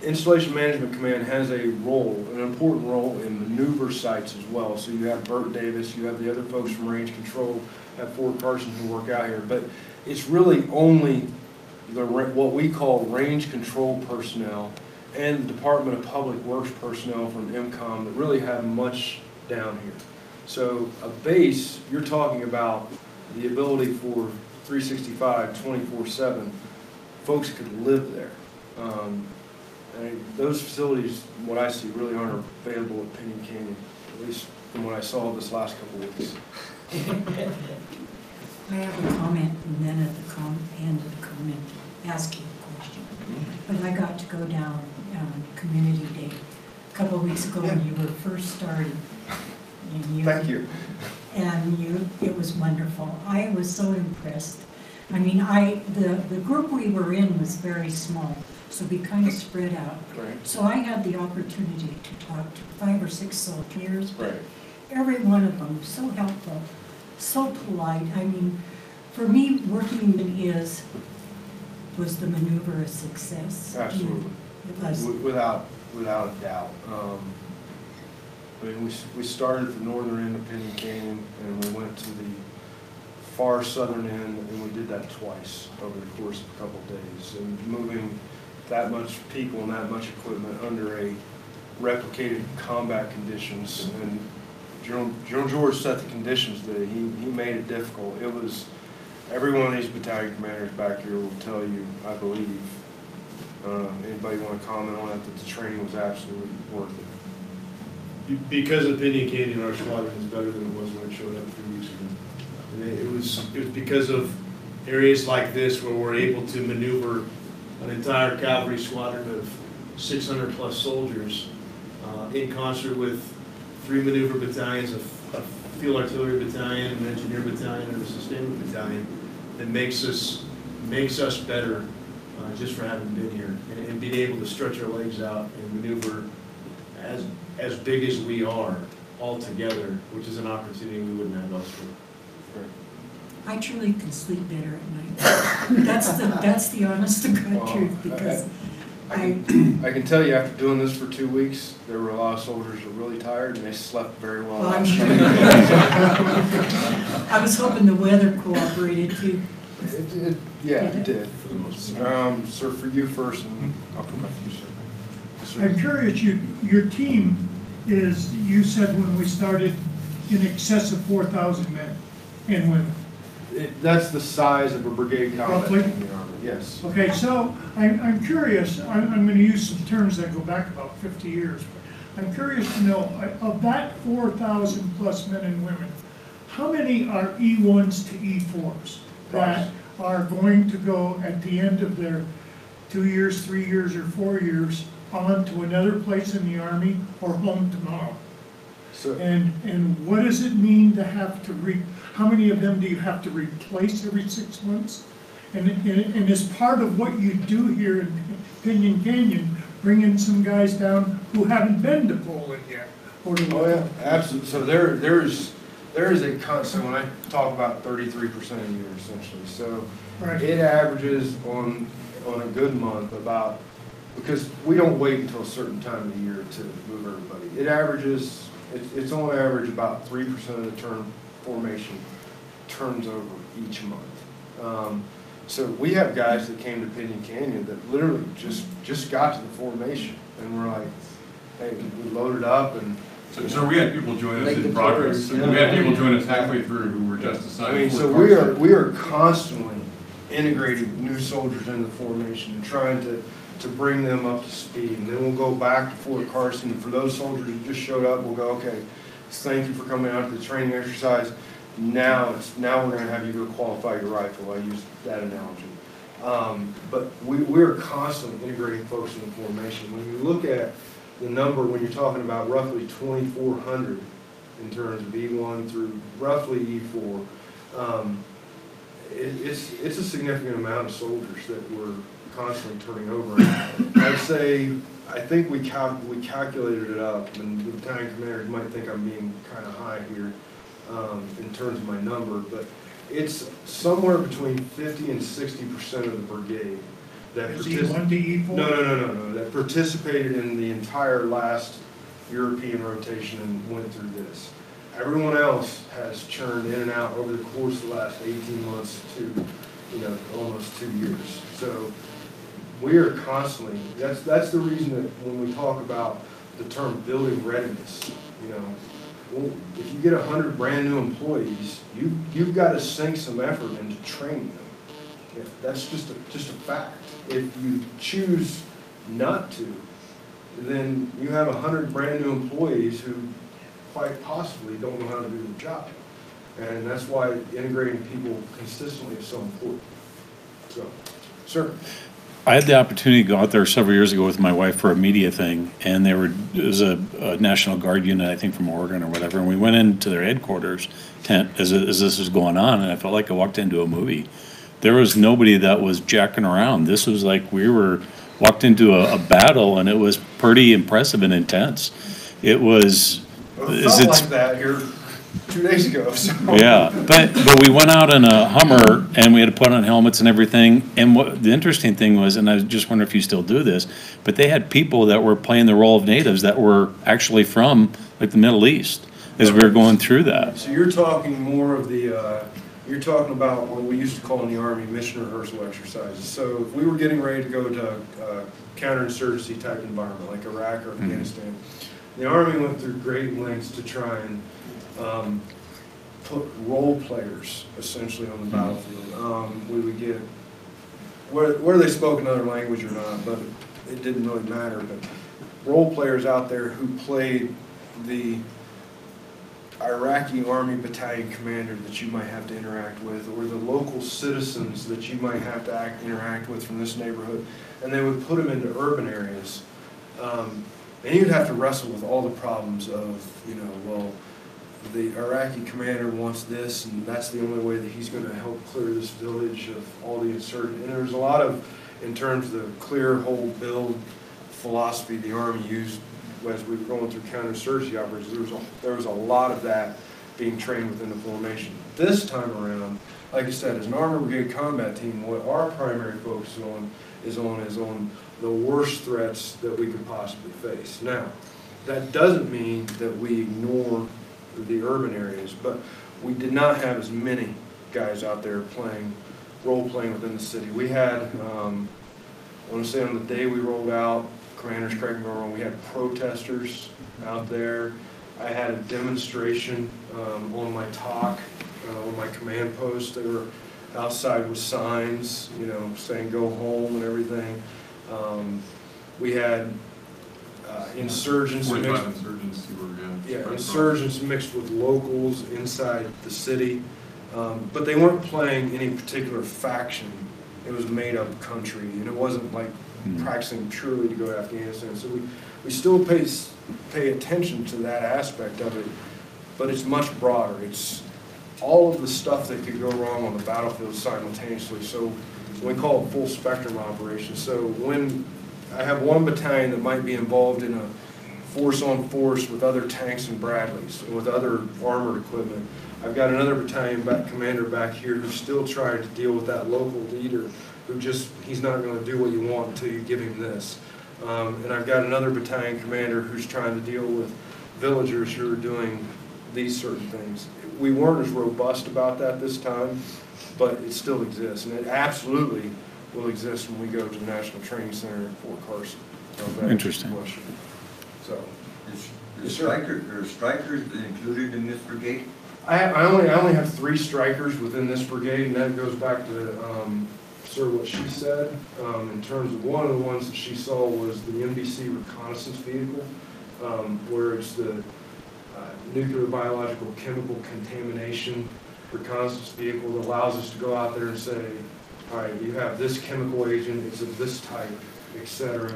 Installation Management Command has a role, an important role in maneuver sites as well. So you have Bert Davis, you have the other folks from Range Control at Fort Carson who work out here. But it's really only what we call range control personnel and the Department of Public Works personnel from MCOM that really have much down here. So a base, you're talking about the ability for 365, 24/7, folks could live there. And those facilities, what I see, really aren't available at Pinyon Canyon, at least from what I saw this last couple of weeks. I have a comment, and then at the end of the comment, ask you a question. But I got to go down Community Day a couple of weeks ago when you were first starting. And Thank you. And it was wonderful. I was so impressed. I mean, the group we were in was very small, so we kind of spread out. Right. So I had the opportunity to talk to 5 or 6 soldiers. Right. Every one of them so helpful, so polite. I mean, for me, working was the maneuver a success? Absolutely. It was. Without a doubt. I mean, we started at the northern end of Pinyon Canyon, and we went to the far southern end, and we did that twice over the course of a couple of days. And moving that much people and that much equipment under a replicated combat conditions. And General George set the conditions that he made it difficult. It was, every one of these battalion commanders back here will tell you, I believe, anybody want to comment on that the training was absolutely worth it. Because of Pinyon Canyon, our squadron is better than it was when it showed up 3 weeks ago. And it was because of areas like this where we're able to maneuver an entire cavalry squadron of 600 plus soldiers in concert with 3 maneuver battalions, a field artillery battalion, an engineer battalion, and a sustainment battalion that makes us better just for having been here and being able to stretch our legs out and maneuver as big as we are all together, which is an opportunity we wouldn't have elsewhere. I truly can sleep better at night. That's the honest to God truth, because I can tell you, after doing this for 2 weeks, there were a lot of soldiers that were really tired, and they slept very well. I'm sure. I was hoping the weather cooperated too. Yeah, it did, for the most part. Sir, for you first, and I'll come back to you, sir. I'm curious, your team is, you said when we started, in excess of 4,000 men and women. That's the size of a brigade combat Roughly? in the Army, yes. Okay, so I'm curious, I'm going to use some terms that go back about 50 years, but I'm curious to know, of that 4,000 plus men and women, how many are E1s to E4s that are going to go at the end of their 2 years, 3 years, or 4 years on to another place in the Army or home tomorrow. So, And what does it mean to have to how many of them do you have to replace every 6 months? And as part of what you do here in Pinyon Canyon, bring in some guys down who haven't been to Poland yet, or to. oh yeah, absolutely. So there is a constant, when I talk about 33% a year essentially, so Right. it averages on a good month about, because we don't wait until a certain time of the year to move everybody. It averages, it's on average about 3% of the term formation turns over each month. So we have guys that came to Pinyon Canyon that literally just got to the formation, and we're like, hey, we loaded up and. So we had people join us Make in the progress. progress, We yeah. had people join us halfway through who were just assigned. I mean, so Fort we are constantly integrating new soldiers into the formation and trying to bring them up to speed. And then we'll go back to Fort Carson. And for those soldiers who just showed up, we'll go, okay, thank you for coming out to the training exercise. Now we're going to have you go qualify your rifle. I use that analogy. But we're constantly integrating folks in the formation. When you look at the number, when you're talking about roughly 2,400 in terms of E1 through roughly E4, it's a significant amount of soldiers that we're constantly turning over. I'd say, I think we calculated it up, and the battalion commanders might think I'm being kind of high here in terms of my number, but it's somewhere between 50 and 60% of the brigade that Is E1 to E4? No, that participated in the entire last European rotation and went through this. Everyone else has churned in and out over the course of the last 18 months to, almost 2 years. So we are constantly, that's the reason that when we talk about the term building readiness, if you get 100 brand new employees, you've got to sink some effort into training them. That's just a fact. If you choose not to, then you have 100 brand new employees who quite possibly don't know how to do the job. And that's why integrating people consistently is so important. So, sir. I had the opportunity to go out there several years ago with my wife for a media thing, and it was a National Guard unit, I think from Oregon or whatever, and we went into their headquarters tent as this was going on, and I felt like I walked into a movie. There was nobody that was jacking around. This was like we walked into a battle, and it was pretty impressive and intense. It was. It felt like that here 2 days ago. So. Yeah, but we went out in a Hummer, and we had to put on helmets and everything. And what the interesting thing was, and I just wonder if you still do this, but they had people that were playing the role of natives that were actually from like the Middle East as we were going through that. So you're talking more of the. You're talking about what we used to call in the Army mission rehearsal exercises. So if we were getting ready to go to counterinsurgency type environment like Iraq or Afghanistan, the Army went through great lengths to try and put role players essentially on the battlefield. We would get, whether they spoke another language or not, but it didn't really matter, but role players out there who played the Iraqi Army battalion commander that you might have to interact with, or the local citizens that you might have to interact with from this neighborhood, and they would put them into urban areas. And you'd have to wrestle with all the problems of, well, the Iraqi commander wants this, and that's the only way that he's going to help clear this village of all the insurgents. And there's a lot of, in terms of the clear, hold, build philosophy the Army used as we were going through counterinsurgency operations, there was a lot of that being trained within the formation. This time around, like I said, as an Armored Brigade combat team, what our primary focus is on the worst threats that we could possibly face. Now, that doesn't mean that we ignore the urban areas, but we did not have as many guys out there role-playing within the city. We had, I want to say on the day we rolled out, commanders, correct me if I'm wrong, we had protesters out there. I had a demonstration on my talk, on my command post. They were outside with signs, saying go home and everything. We had insurgents mixed with locals inside the city, but they weren't playing any particular faction. It was made up country, and it wasn't like practicing purely to go to Afghanistan. So we still pay attention to that aspect of it, but it's much broader. It's all of the stuff that could go wrong on the battlefield simultaneously. So we call it full spectrum operations. So when I have one battalion that might be involved in a force-on-force with other tanks and Bradleys, with other armored equipment, I've got another battalion commander back here who's still trying to deal with that local leader who he's not going to do what you want until you give him this. And I've got another battalion commander who's trying to deal with villagers who are doing these certain things. We weren't as robust about that this time, but it still exists, and it absolutely will exist when we go to the National Training Center in Fort Carson. Interesting. So, Is strikers included in this brigade? I only have 3 strikers within this brigade, and that goes back to sort of what she said. In terms of one of the ones that she saw was the NBC reconnaissance vehicle, where it's the nuclear, biological, chemical contamination reconnaissance vehicle that allows us to go out there and say, all right, you have this chemical agent, it's of this type, etc.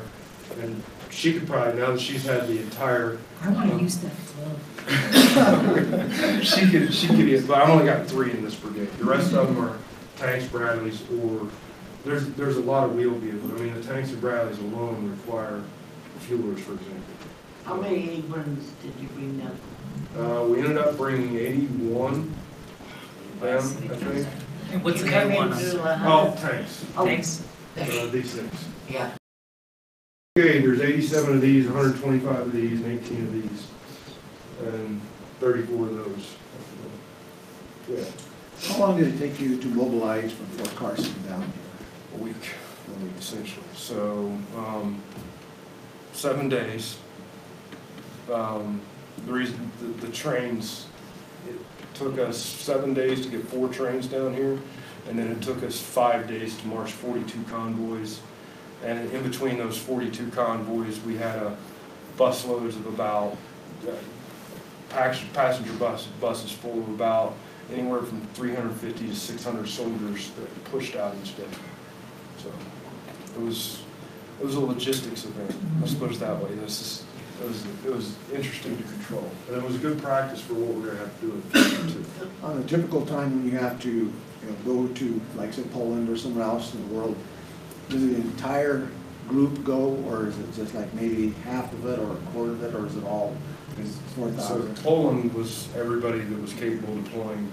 And she could probably, now that she's had the entire... I want to use that glove. she could, but I've only got 3 in this brigade. The rest of them are tanks, Bradleys, or there's a lot of wheeled vehicles. I mean, the tanks and Bradleys alone require fuelers, for example. How many Abrams did you bring down? We ended up bringing 81 down, I think. And what's the You come main one? into Oh, tanks. Thanks. These things. Yeah. Okay, there's 87 of these, 125 of these, and 18 of these, and 34 of those. Yeah, How long did it take you to mobilize from Fort Carson down here? a week, essentially. So, 7 days. The reason the trains, it took us 7 days to get 4 trains down here, and then it took us 5 days to march 42 convoys. And in between those 42 convoys, we had busloads of about, passenger buses full of about anywhere from 350 to 600 soldiers that pushed out each day. So it was a logistics event, let's put it that way. It was interesting to control, and it was good practice for what we're going to have to do in the future too. On a typical time when you have to go to, like say, Poland or somewhere else in the world, does the entire group go, or is it just like maybe half of it or a quarter of it, or is it all? Is 4,000? So Poland was everybody that was capable of deploying.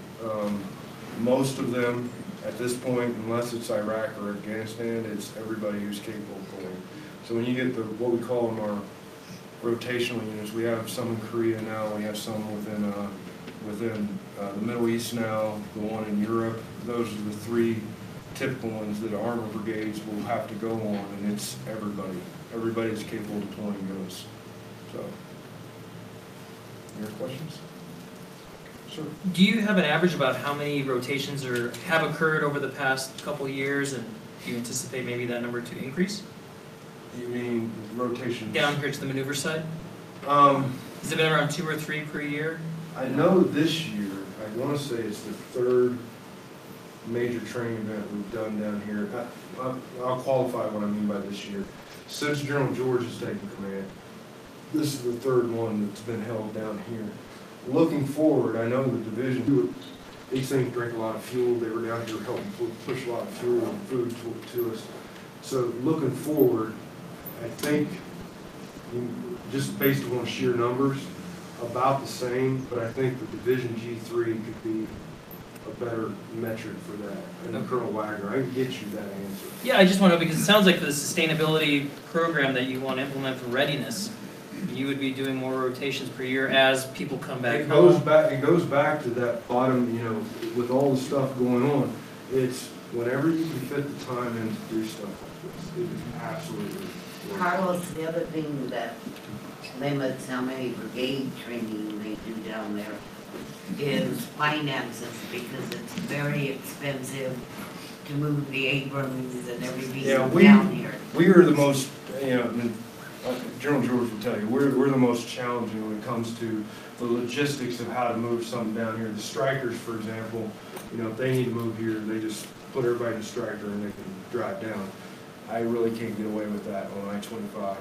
Most of them at this point, unless it's Iraq or Afghanistan, it's everybody who's capable of deploying. So when you get what we call them our rotational units, we have some in Korea now, we have some within the Middle East now, the one in Europe. Those are the 3 typical ones that armor brigades will have to go on, and it's everybody. Everybody that's capable of deploying goes. So, your questions? Sure. Do you have an average about how many rotations have occurred over the past couple of years, and do you anticipate maybe that number to increase? You mean rotations? Down here to the maneuver side? Has it been around 2 or 3 per year? I know this year, I want to say it's the 3rd major training event we've done down here. I'll qualify what I mean by this year. Since General George has taken command, this is the 3rd one that's been held down here. Looking forward, I know the division, these things drink a lot of fuel. They were down here helping push a lot of fuel and food to us. So looking forward, I think, just based on sheer numbers, about the same, but I think the Division G3 could be a better metric for that. And Colonel Wagner, I can get you that answer. Yeah, I just want to know, because it sounds like for the sustainability program that you want to implement for readiness, you would be doing more rotations per year as people come back It home. goes back to that bottom, with all the stuff going on. It's whenever you can fit the time in to do stuff like this, it is absolutely worth it. Carlos, the other thing that limits how many brigade training they do down there is finances, because it's very expensive to move the Abrams and everything down here. We are the most, General George will tell you, we're the most challenging when it comes to the logistics of how to move something down here. The strikers, for example, if they need to move here, they just put everybody in a striker and they can drive down. I really can't get away with that on I-25.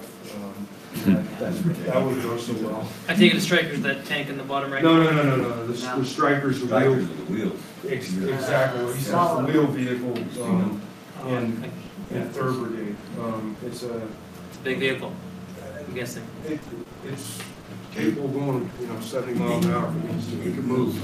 That would go so well. I take it the Striker's that tank in the bottom right. No, the Strikers, the Strikers wheel. are the wheels. Exactly, what he says, the wheel vehicle, in Third Brigade. It's a, Big vehicle, I'm guessing. it's capable of going, 70 miles an hour if it needs to. It can move. Do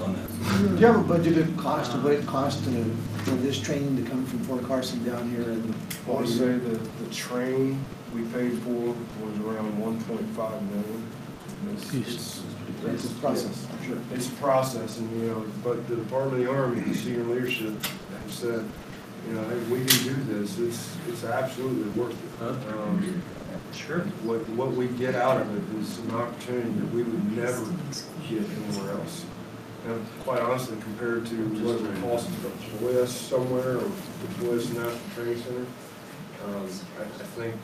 you have a budgeted cost of what it costs for this training to come from Fort Carson down here? And I want to say the train we paid for was around 1.5 million. it's a process, I'm sure. It's a process, and but the Department of the Army, the senior leadership, have said, hey, we can do this. It's absolutely worth it. Sure. What we get out of it is an opportunity that we would never get anywhere else. And quite honestly, compared to what it would cost to deploy us somewhere or deploy us in the National Training Center, I think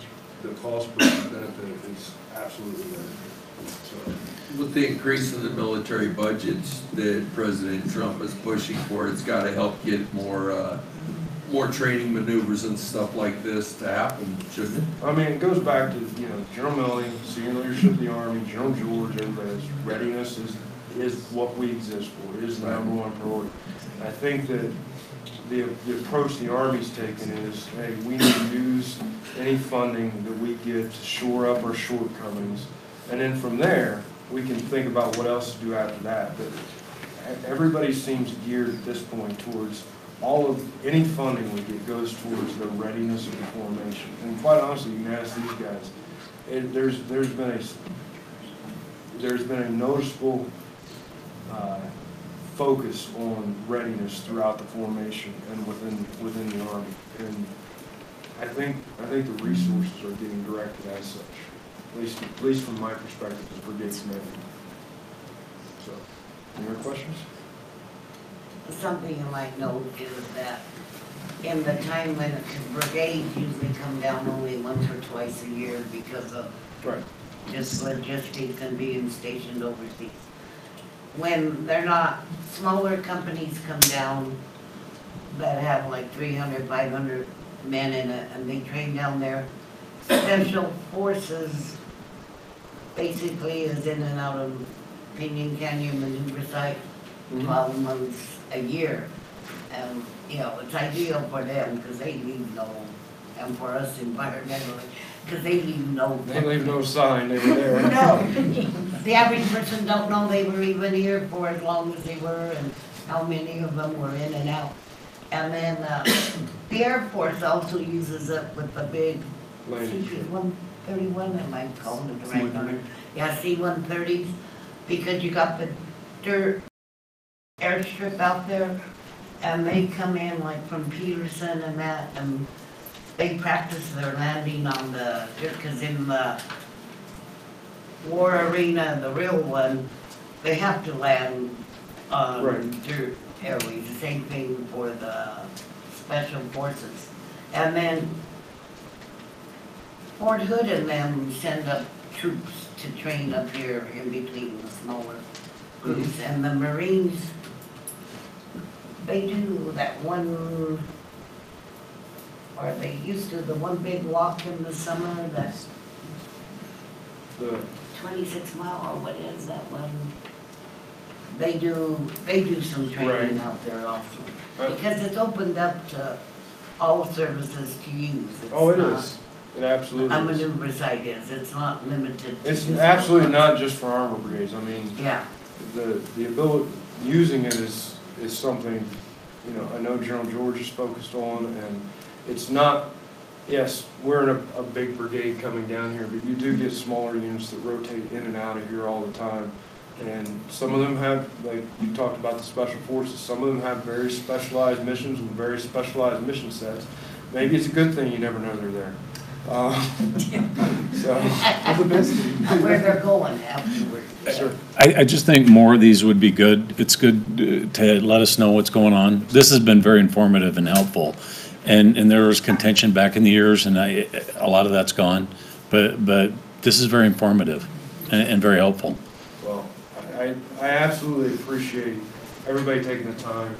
the cost versus benefit is absolutely there. So. With the increase in the military budgets that President Trump is pushing for, it's got to help get more training maneuvers and stuff like this to happen, shouldn't it? I mean, it goes back to, General Milley, senior leadership of the Army, General George, everybody's readiness is what we exist for. It is the number one priority. I think that the approach the Army's taken is, hey, we need to use any funding that we get to shore up our shortcomings. And then from there, we can think about what else to do after that. But everybody seems geared at this point towards any funding we get goes towards the readiness of the formation. And quite honestly, you can ask these guys, there's been a noticeable focus on readiness throughout the formation and within the Army. And I think the resources are getting directed as such, at least from my perspective as brigade commander. So, any more questions? Something you might note is that in the time when brigades usually come down only once or twice a year because of just logistics and being stationed overseas. When they're not, smaller companies come down that have like 300, 500 men in it and they train down there. Special Forces basically is in and out of Pinyon Canyon maneuver site 12 months a year. And, it's ideal for them because they leave and for us environmentally, because they leave They leave no sign they were there. No. The average person don't know they were even here for as long as they were and how many of them were in and out. And then the Air Force also uses it with the big C-131, am I calling it the right number? Yeah, C-130s, because you got the dirt airstrip out there, and they come in like from Peterson and that, and they practice their landing on the dirt, because in the war arena, the real one, they have to land on dirt airways, the same thing for the Special Forces. And then Fort Hood and them send up troops to train up here in between the smaller groups, and the Marines, they do that one, or they used to, the one big walk in the summer, that's The 26 mile, or what is that one? They do some training out there also, because it's opened up to all services to use. It is. It absolutely A is. maneuver site is, it's not limited to. It's absolutely not just for armor brigades. I mean, Yeah, the ability, using it is something, I know General George is focused on, and it's not, yes, we're in a big brigade coming down here, but you do get smaller units that rotate in and out of here all the time. And some of them have, like you talked about the Special Forces, some of them have very specialized missions with very specialized mission sets. Maybe it's a good thing you never know they're there. So, where they're going afterwards. sure. I just think more of these would be good. It's good to let us know what's going on. This has been very informative and helpful. And there was contention back in the years, and a lot of that's gone. But this is very informative and very helpful. Well, I absolutely appreciate everybody taking the time.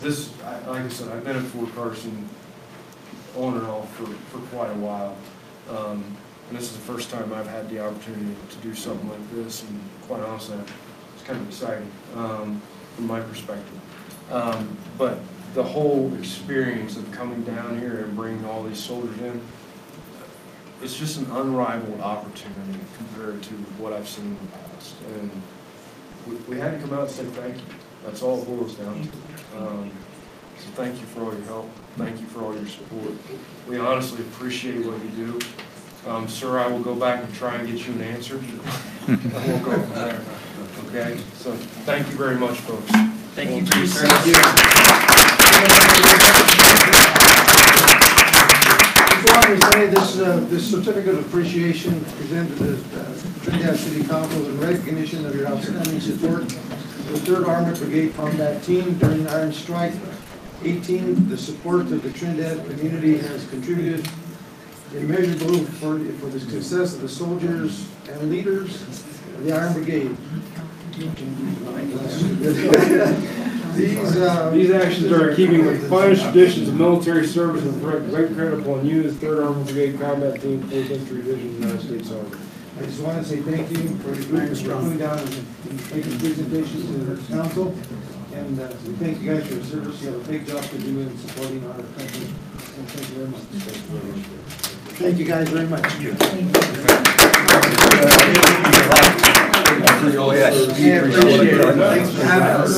Like I said, I've been at Fort Carson on and off for quite a while. And this is the first time I've had the opportunity to do something like this, and quite honestly, it's kind of exciting from my perspective. But the whole experience of coming down here and bringing all these soldiers in, it's just an unrivaled opportunity compared to what I've seen in the past. And we had to come out and say thank you. That's all it boils down to. So thank you for all your help. Thank you for all your support. We honestly appreciate what you do. Sir, I will go back and try and get you an answer. And we'll go from there. Okay? So thank you very much, folks. Thank you for your service. Just wanted to say this certificate of appreciation presented to the Trinidad City Council in recognition of your outstanding support to the 3rd Armored Brigade Combat Team during the Iron Strike. 18, the support of the Trinidad community has contributed immeasurable for the success of the soldiers and leaders of the Iron Brigade. These actions are in keeping with the finest traditions of military service and great credit upon you as 3rd Armored Brigade Combat Team, 4th Infantry Division, United States Army. I just want to say thank you for coming down and making presentations to the council. And we thank you guys for your service. You have a big job to do in supporting our country. And thank you very much. Thank you guys very much. Oh, yeah. Yeah, appreciate it. Thanks for having us.